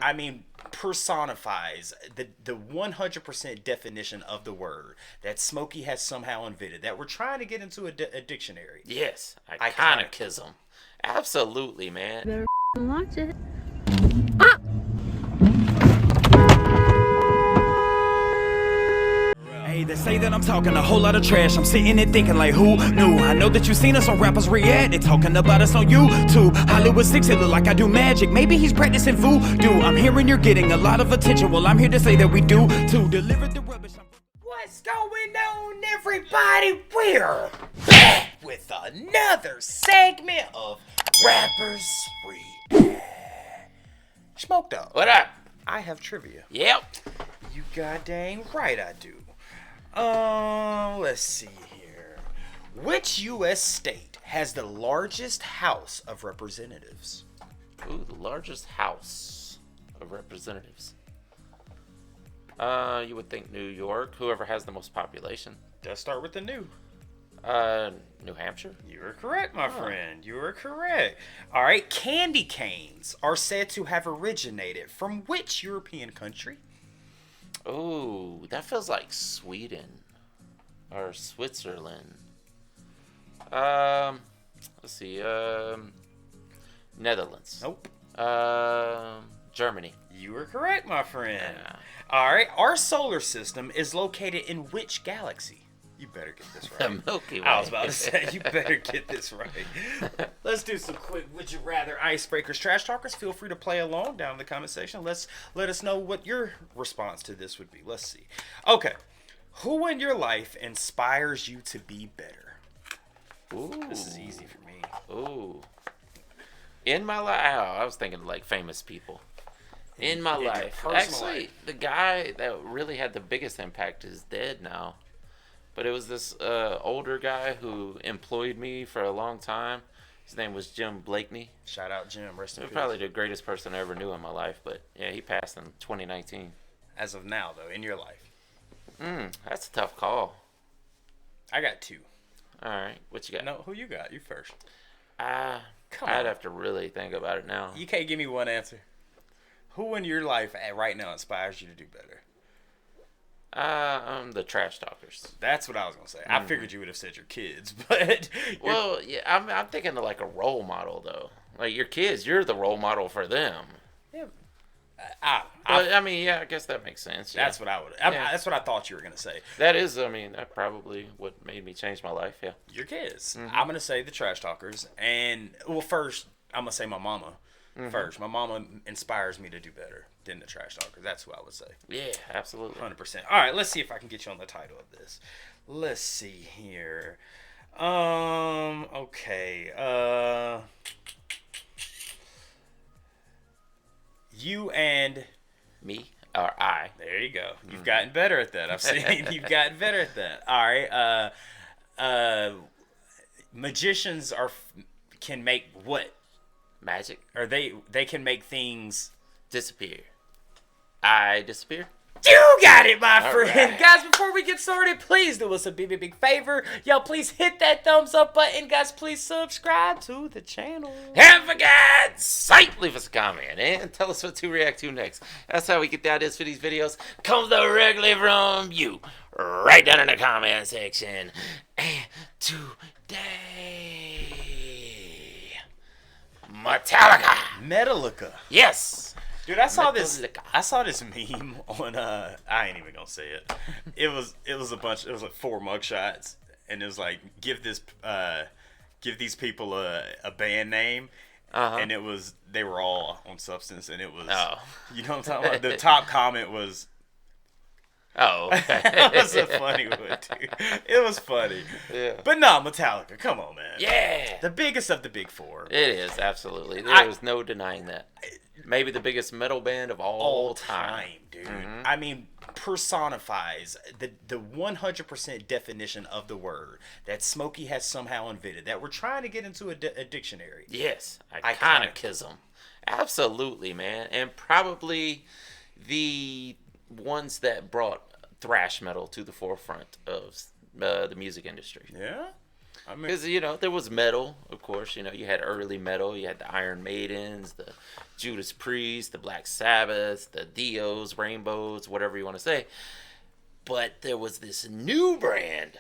I mean, personifies the 100% definition of the word that Smokey has somehow invented, that we're trying to get into a dictionary. Yes, iconicism. Absolutely, man. Better watch it. Hey, they say that I'm talking a whole lot of trash. I'm sitting there thinking like, who knew? I know that you seen us on Rappers React. They talking about us on YouTube. Hollywood 6, it look like I do magic. Maybe he's practicing voodoo. I'm hearing you're getting a lot of attention. Well, I'm here to say that we do to deliver the rubbish. What's going on, everybody? We're back with another segment of Rappers React. Smoke Dog. What up? I have trivia. Yep. You goddamn right I do. Let's see here. Which U.S. state has the largest House of Representatives? Ooh, the largest House of Representatives. You would think New York, whoever has the most population. Does start with the new. New Hampshire? You are correct, my friend. You are correct. All right, candy canes are said to have originated from which European country? Ooh, that feels like Sweden or Switzerland. Let's see. Netherlands. Nope. Germany. You are correct, my friend. Yeah. All right, our solar system is located in which galaxy? You better get this right. The Milky Way. I was about to say, you better get this right. Let's do some quick would you rather icebreakers. Trash talkers, feel free to play along down in the comment section. Let us know what your response to this would be. Let's see. Okay. Who in your life inspires you to be better? Ooh. This is easy for me. Ooh. In my life, I was thinking like famous people. In my life. Actually, life. the guy that really had the biggest impact is dead now. But it was this older guy who employed me for a long time. His name was Jim Blakeney. Shout out Jim. Rest in peace. Probably the greatest person I ever knew in my life. But yeah, he passed in 2019. As of now, though, in your life. That's a tough call. I got two. All right, what you got? No, who you got? You first. I'd have to really think about it now. You can't give me one answer. Who in your life right now inspires you to do better? The trash talkers. That's what I was gonna say. I figured you would have said your kids, but well, yeah, I'm thinking of like a role model though. Like your kids, you're the role model for them. Yeah. I mean, yeah, I guess that makes sense. Yeah. That's what I would. That's what I thought you were gonna say. That is, I mean, that probably what made me change my life. Yeah. Your kids. I'm gonna say the trash talkers, and well, first I'm gonna say my mama. First, my mama inspires me to do better than the trash talkers. That's who I would say. Yeah, absolutely. 100%. All right, let's see if I can get you on the title of this. Let's see here. Okay. You and me or I. There you go. You've gotten better at that. I've seen you've gotten better at that. All right. Magicians can make what? Magic. Or they can make things disappear. I disappear. You got it, my friend. Right. Guys, before we get started, please do us a big favor. Y'all, please hit that thumbs up button. Guys, please subscribe to the channel. And for God's sake, leave us a comment and tell us what to react to next. That's how we get the ideas for these videos. Comes directly from you. Right down in the comment section. And today, Metallica. Yes. Dude, I saw this meme on I ain't even gonna say it. It was like 4 mugshots, and it was like give these people a band name, and they were all on substance, and it was you know what I'm talking about. The top comment was that was a funny one, dude. It was funny. Yeah. But no, Metallica, come on, man. Yeah. The biggest of the big four. It is, absolutely. There's no denying that. Maybe the biggest metal band of all time, dude. I mean, personifies the 100% definition of the word that Smokey has somehow invented, that we're trying to get into a dictionary. Yes. Iconicism. Absolutely, man. And probably the ones that brought thrash metal to the forefront of the music industry. Yeah? I mean, Because, there was metal, of course. You had early metal. You had the Iron Maidens, the Judas Priest, the Black Sabbath, the Dios, Rainbows, whatever you want to say. But there was this new brand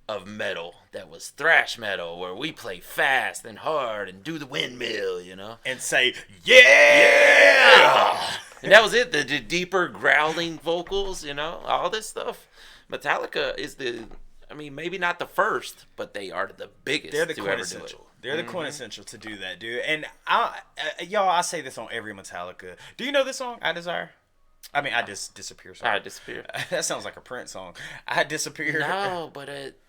of metal that was thrash metal, where we play fast and hard and do the windmill, and say, yeah! And that was it. The deeper growling vocals, all this stuff. Metallica is maybe not the first, but they are the biggest. They're the to ever do it. quintessential. They're the quintessential to do that, dude. And I say this on every Metallica. Do you know this song, I Desire? I mean, I Just Disappear. Sorry. I Disappear. That sounds like a Prince song. I Disappear. No, but it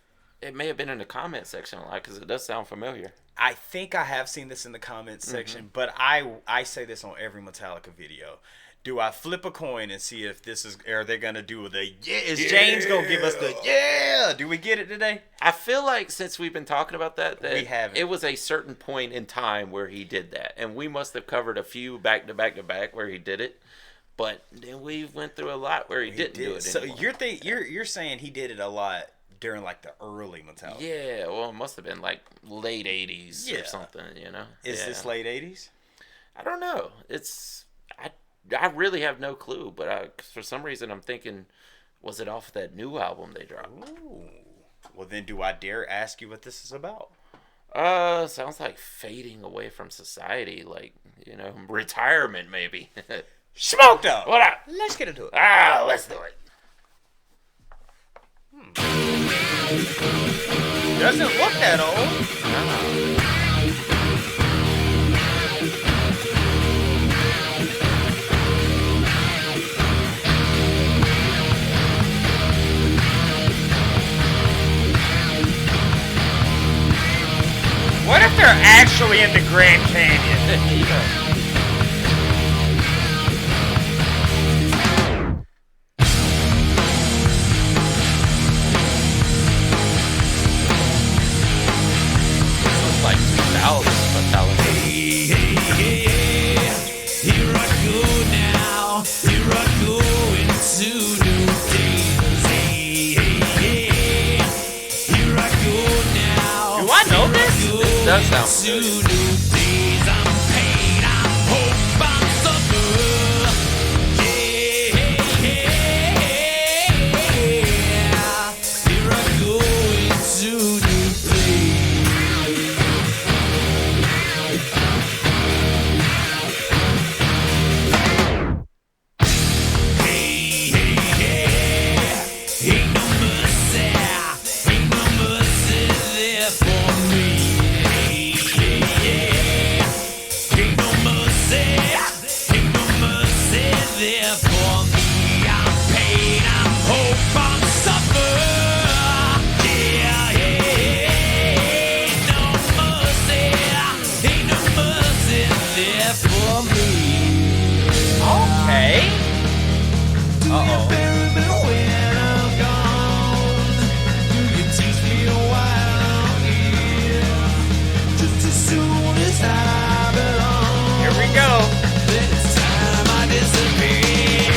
may have been in the comment section a lot, because it does sound familiar. I think I have seen this in the comments section, but I say this on every Metallica video. Do I flip a coin and see if are they gonna do the yeah? Is James gonna give us the yeah? Do we get it today? I feel like since we've been talking about that we haven't. It was a certain point in time where he did that, and we must have covered a few back to back where he did it. But then we went through a lot where he didn't do it anymore. So you're saying he did it a lot during like the early Metallica? Yeah, well, it must have been like late '80s or something, Is this late '80s? I don't know. I really have no clue, but for some reason I'm thinking, was it off that new album they dropped? Ooh. Well, then do I dare ask you what this is about? Sounds like fading away from society, like, retirement maybe. Smoked up! What up? Let's get into it. Let's do it. Doesn't look that old. No. What if they're actually in the Grand Canyon? It's like 2000 Metallica. Here I go now. Here I go into new days. Here I go now. Do I know this? It does sound familiar. New days. I'm pain. I'm hope. I'm suffer. Here I go into new days. Ain't no mercy there for me. Ain't no mercy there for me. I'm pain, I'm hope, I'm suffer. Ain't no mercy there for me. Okay. Uh-oh. When I'm gone, do you teach me while I'm here? Just as soon as I belong, Here we go. then it's time I disappear.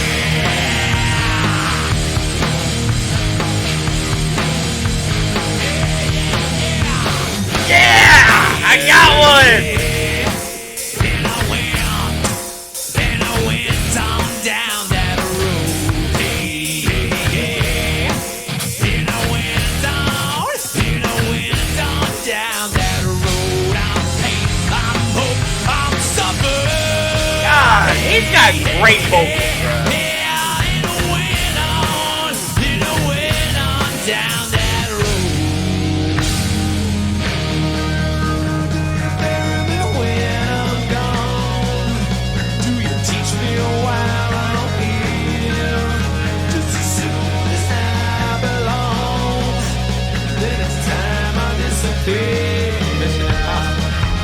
Yeah! I got one! Then I went on down that road. Then I went on down that road. I'm pain, I'm hope, I'm suffer. God, he's got great vocals, bro. Yeah, and I went on down that road. When I'm gone, do you teach me while I'm here? Just as soon as I belong, then it's time I disappear.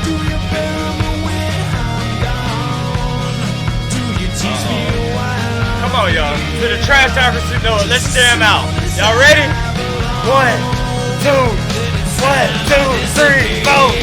Do you bury me when I'm gone? Do you teach me while I'm Come on, y'all. To the trash talkers who know it, let's jam out. Y'all ready? 1, 2, 1, 2, 3, 4.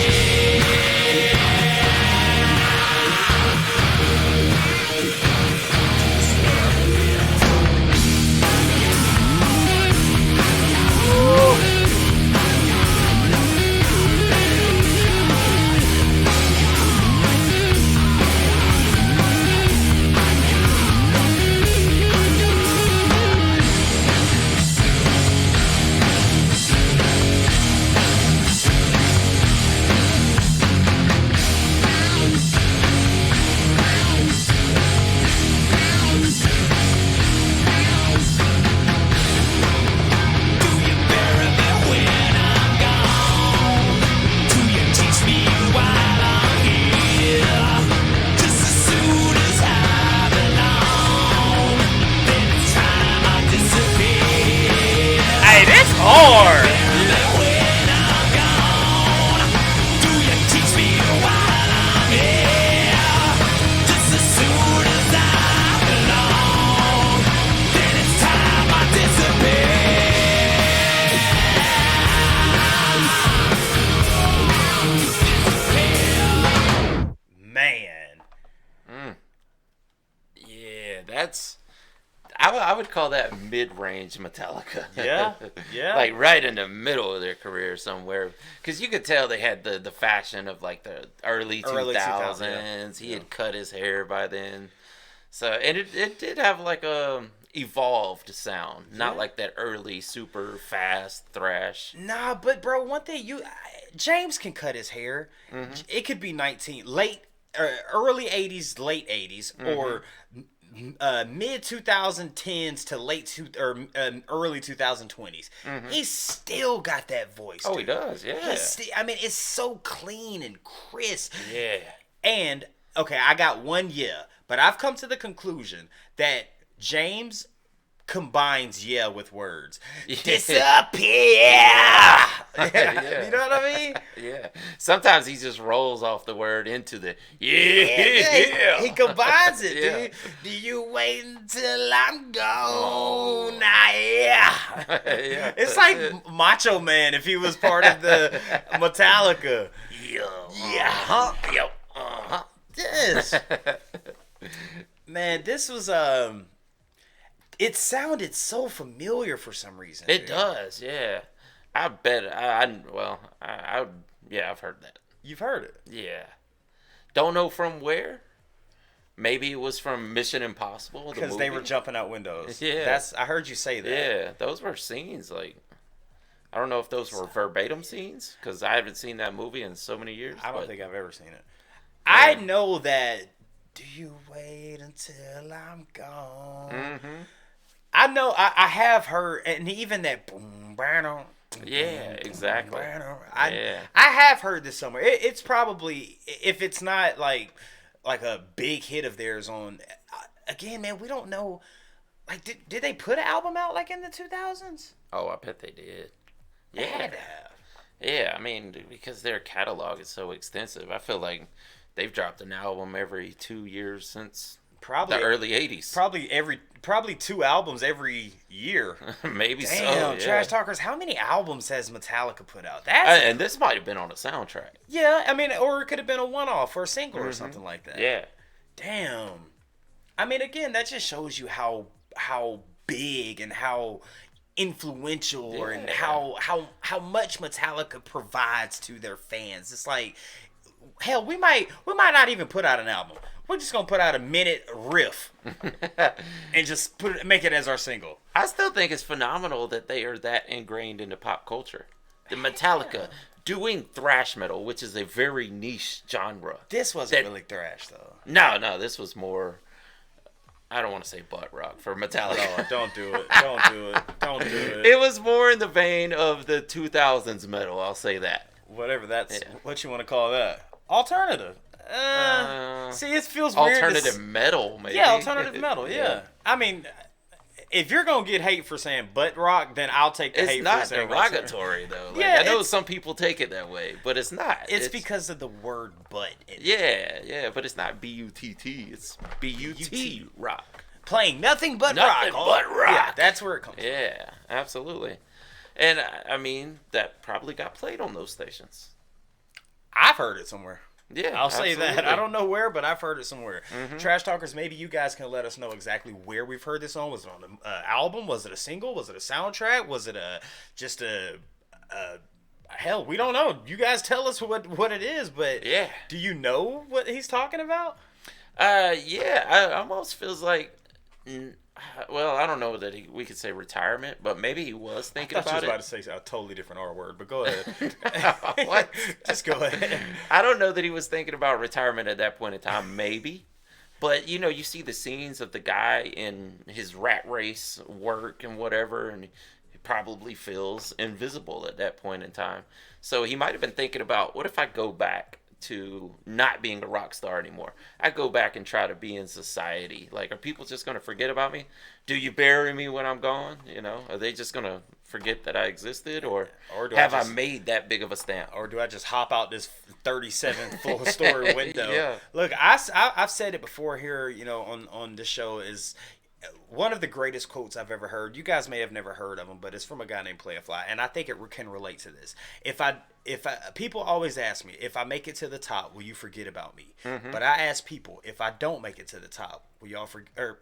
that's I would call that mid-range Metallica. Yeah, yeah. Like right in the middle of their career somewhere, because you could tell they had the fashion of like the early 2000s. Yeah. He had cut his hair by then, so and it did have like a evolved sound, not like that early super fast thrash. Nah, but bro, one thing James can cut his hair. It could be early 80s, late 80s, or mid 2010s to early 2020s. He's still got that voice. Oh, dude. he does. Yeah. I mean, it's so clean and crisp. Yeah. And okay, I got one but I've come to the conclusion that James combines with words. Disappear. Yeah. You know what I mean? Yeah. Sometimes he just rolls off the word into the He combines it, dude. Do you wait until I'm gone? Yeah. It's like Macho Man if he was part of the Metallica. This. Man, this was it sounded so familiar for some reason. It dude. does, yeah. I bet. I've heard that. You've heard it. Yeah. Don't know from where. Maybe it was from Mission Impossible. Because they were jumping out windows. Yeah. I heard you say that. Yeah, those were scenes. Like, I don't know if those were verbatim scenes because I haven't seen that movie in so many years. I don't think I've ever seen it. I know that. Do you wait until I'm gone? Mm-hmm. I know. I have heard, and even that boom, boom. Yeah, exactly. I have heard this somewhere. It's probably, if it's not like a big hit of theirs on. Again, man, we don't know. Like, did they put an album out like in the 2000s? Oh, I bet they did. They had to have. Yeah, I mean, because their catalog is so extensive. I feel like they've dropped an album every 2 years since Probably the early 80s. Probably 2 albums every year. Maybe so. Damn, Yeah. Trash Talkers, how many albums has Metallica put out? That's And this might have been on a soundtrack. yeah, I mean, or it could have been a one-off or a single or something like that. Yeah. Damn. I mean, again, that just shows you how big and how influential and how much Metallica provides to their fans. It's like, hell, we might not even put out an album. We're just gonna put out a minute riff and just make it as our single. I still think it's phenomenal that they are that ingrained into pop culture. The Metallica doing thrash metal, which is a very niche genre. This wasn't really thrash though. No, this was more. I don't want to say butt rock for Metallica. No, don't do it. Don't do it. Don't do it. It was more in the vein of the 2000s metal. I'll say that. Whatever what you want to call that. Alternative. See, it feels weird. Alternative metal, maybe. Yeah, alternative metal. Yeah. I mean, if you're gonna get hate for saying butt rock, then I'll take the hate for saying it's not derogatory though. Like, Yeah, I know some people take it that way, but it's not. It's because of the word butt. Yeah, but it's not B-U-T-T. It's B-U-T rock. Playing nothing but Nothing rock. but rock. Yeah, that's where it comes from. Yeah, absolutely. And I mean, that probably got played on those stations. I've heard it somewhere. Yeah, I'll say that. absolutely. I don't know where, but I've heard it somewhere. Trash Talkers, maybe you guys can let us know exactly where we've heard this on. Was it on an album? Was it a single? Was it a soundtrack? Was it just a hell, we don't know. You guys tell us what it is, but Yeah. do you know what he's talking about? Yeah, I almost feels like, well, I don't know that we could say retirement, but maybe he was thinking I thought you about was it. about to say a totally different R word, but go ahead. What? Just go ahead. I don't know that he was thinking about retirement at that point in time, maybe. But, you see the scenes of the guy in his rat race work and whatever, and he probably feels invisible at that point in time. So he might have been thinking about, what if I go back to not being a rock star anymore? I go back and try to be in society. Like, are people just going to forget about me? Do you bury me when I'm gone? Are they just going to forget that I existed? Or do have I I made that big of a stamp? Or do I just hop out this 37th full story window? Yeah. Look, I've said it before here, on this show, is one of the greatest quotes I've ever heard. You guys may have never heard of him, but it's from a guy named Playfly, and I think it can relate to this. If people always ask me, if I make it to the top, will you forget about me? But I ask people, if I don't make it to the top, will y'all forget? Or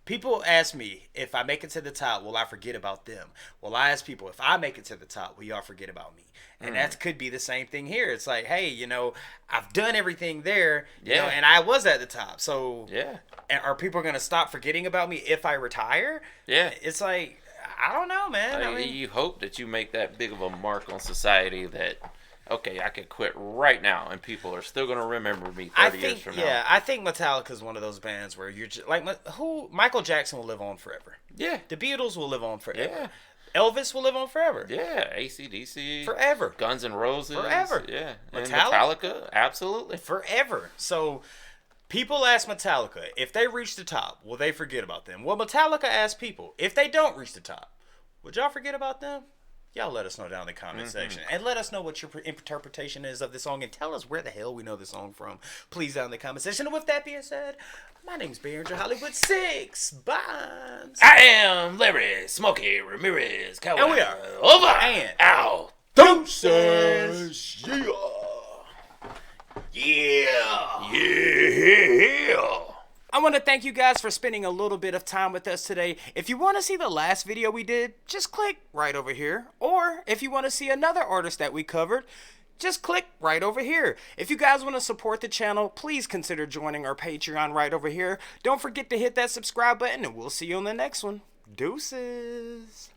People ask me, if I make it to the top, will I forget about them? Well, I ask people, if I make it to the top, will y'all forget about me? And that could be the same thing here. It's like, hey, you know, I've done everything there, you know, and I was at the top. So are people going to stop forgetting about me if I retire? Yeah. It's like, I don't know, man. I mean, you hope that you make that big of a mark on society that, okay, I could quit right now and people are still going to remember me 30 years from now. Yeah, I think Metallica is one of those bands where you're just, like, Michael Jackson will live on forever. Yeah. The Beatles will live on forever. Yeah. Elvis will live on forever. Yeah, AC/DC. Forever. Guns N' Roses. Forever. Yeah. Metallica, absolutely. Forever. So people ask Metallica, if they reach the top, will they forget about them? Well, Metallica asks people, if they don't reach the top, would y'all forget about them? Y'all let us know down in the comment section. And let us know what your interpretation is of this song. And tell us where the hell we know this song from. Please down in the comment section. And with that being said, my name's Behringer Hollywood 6 Bombs. I am Larry Smokey Ramirez. And we are over and out. Deuces. Yeah. I want to thank you guys for spending a little bit of time with us today. If you want to see the last video we did, just click right over here. Or if you want to see another artist that we covered, just click right over here. If you guys want to support the channel, please consider joining our Patreon right over here. Don't forget to hit that subscribe button, and we'll see you on the next one. Deuces.